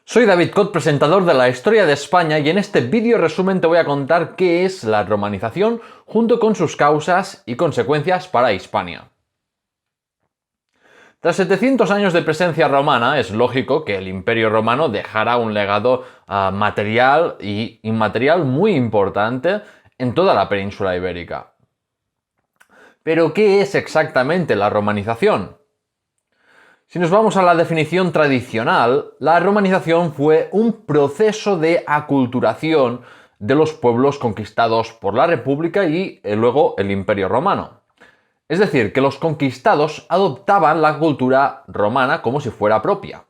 Soy David Cot, presentador de la historia de España, y en este vídeo resumen te voy a contar qué es la romanización junto con sus causas y consecuencias para Hispania. Tras 700 años de presencia romana, es lógico que el Imperio Romano dejara un legado material y inmaterial muy importante en toda la península ibérica. Pero, ¿qué es exactamente la romanización? Si nos vamos a la definición tradicional, la romanización fue un proceso de aculturación de los pueblos conquistados por la República y luego el Imperio Romano. Es decir, que los conquistados adoptaban la cultura romana como si fuera propia.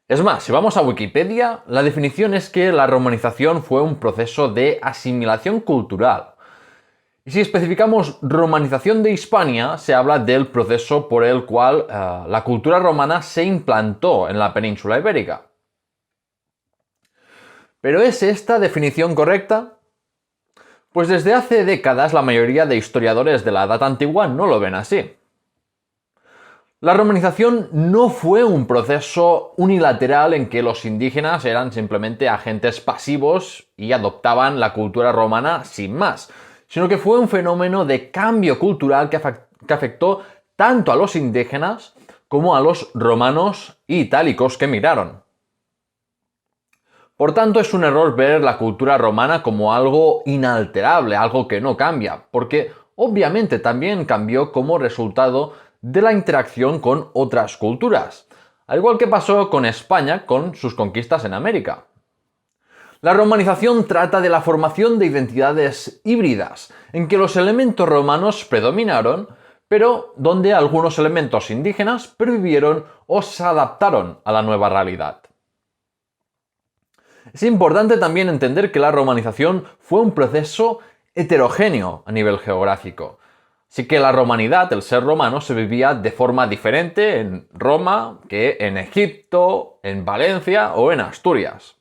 Es más, si vamos a Wikipedia, la definición es que la romanización fue un proceso de asimilación cultural. Y si especificamos romanización de Hispania, se habla del proceso por el cual la cultura romana se implantó en la península ibérica. ¿Pero es esta definición correcta? Pues desde hace décadas la mayoría de historiadores de la Edad Antigua no lo ven así. La romanización no fue un proceso unilateral en que los indígenas eran simplemente agentes pasivos y adoptaban la cultura romana sin más, sino que fue un fenómeno de cambio cultural que afectó tanto a los indígenas como a los romanos y itálicos que emigraron. Por tanto, es un error ver la cultura romana como algo inalterable, algo que no cambia, porque obviamente también cambió como resultado de la interacción con otras culturas, al igual que pasó con España con sus conquistas en América. La romanización trata de la formación de identidades híbridas, en que los elementos romanos predominaron, pero donde algunos elementos indígenas pervivieron o se adaptaron a la nueva realidad. Es importante también entender que la romanización fue un proceso heterogéneo a nivel geográfico. Así que la romanidad, el ser romano, se vivía de forma diferente en Roma que en Egipto, en Valencia o en Asturias.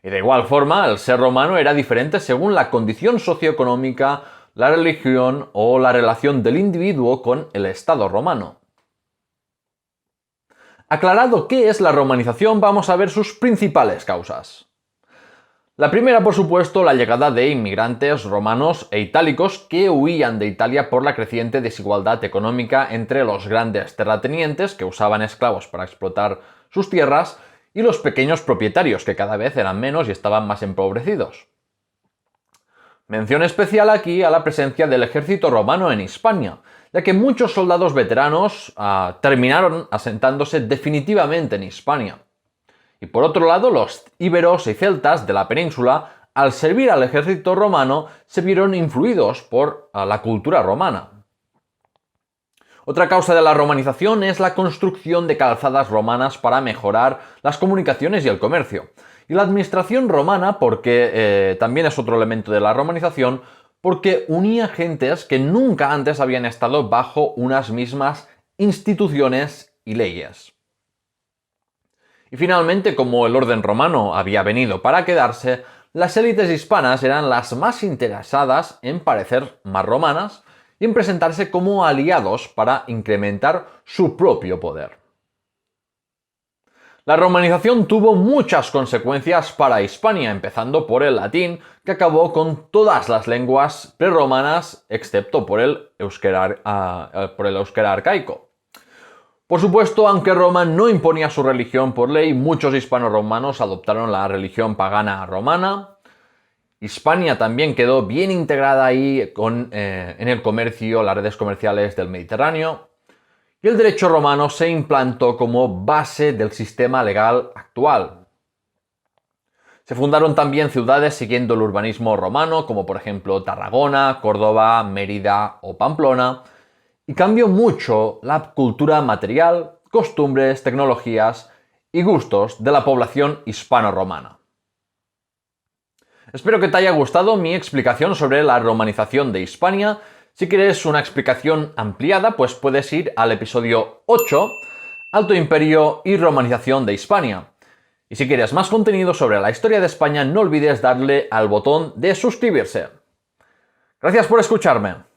Y de igual forma, el ser romano era diferente según la condición socioeconómica, la religión o la relación del individuo con el Estado romano. Aclarado qué es la romanización, vamos a ver sus principales causas. La primera, por supuesto, la llegada de inmigrantes romanos e itálicos que huían de Italia por la creciente desigualdad económica entre los grandes terratenientes que usaban esclavos para explotar sus tierras y los pequeños propietarios, que cada vez eran menos y estaban más empobrecidos. Mención especial aquí a la presencia del ejército romano en Hispania, ya que muchos soldados veteranos terminaron asentándose definitivamente en Hispania. Y por otro lado, los íberos y celtas de la península, al servir al ejército romano, se vieron influidos por la cultura romana. Otra causa de la romanización es la construcción de calzadas romanas para mejorar las comunicaciones y el comercio. Y la administración romana, porque también es otro elemento de la romanización, porque unía gentes que nunca antes habían estado bajo unas mismas instituciones y leyes. Y finalmente, como el orden romano había venido para quedarse, las élites hispanas eran las más interesadas en parecer más romanas y en presentarse como aliados para incrementar su propio poder. La romanización tuvo muchas consecuencias para Hispania, empezando por el latín, que acabó con todas las lenguas preromanas excepto por el euskera arcaico. Por supuesto, aunque Roma no imponía su religión por ley, muchos hispano-romanos adoptaron la religión pagana romana. Hispania también quedó bien integrada ahí en el comercio, las redes comerciales del Mediterráneo. Y el derecho romano se implantó como base del sistema legal actual. Se fundaron también ciudades siguiendo el urbanismo romano, como por ejemplo Tarragona, Córdoba, Mérida o Pamplona, y cambió mucho la cultura material, costumbres, tecnologías y gustos de la población hispano-romana. Espero que te haya gustado mi explicación sobre la romanización de Hispania. Si quieres una explicación ampliada, pues puedes ir al episodio 8, Alto Imperio y Romanización de Hispania. Y si quieres más contenido sobre la historia de España, no olvides darle al botón de suscribirse. Gracias por escucharme.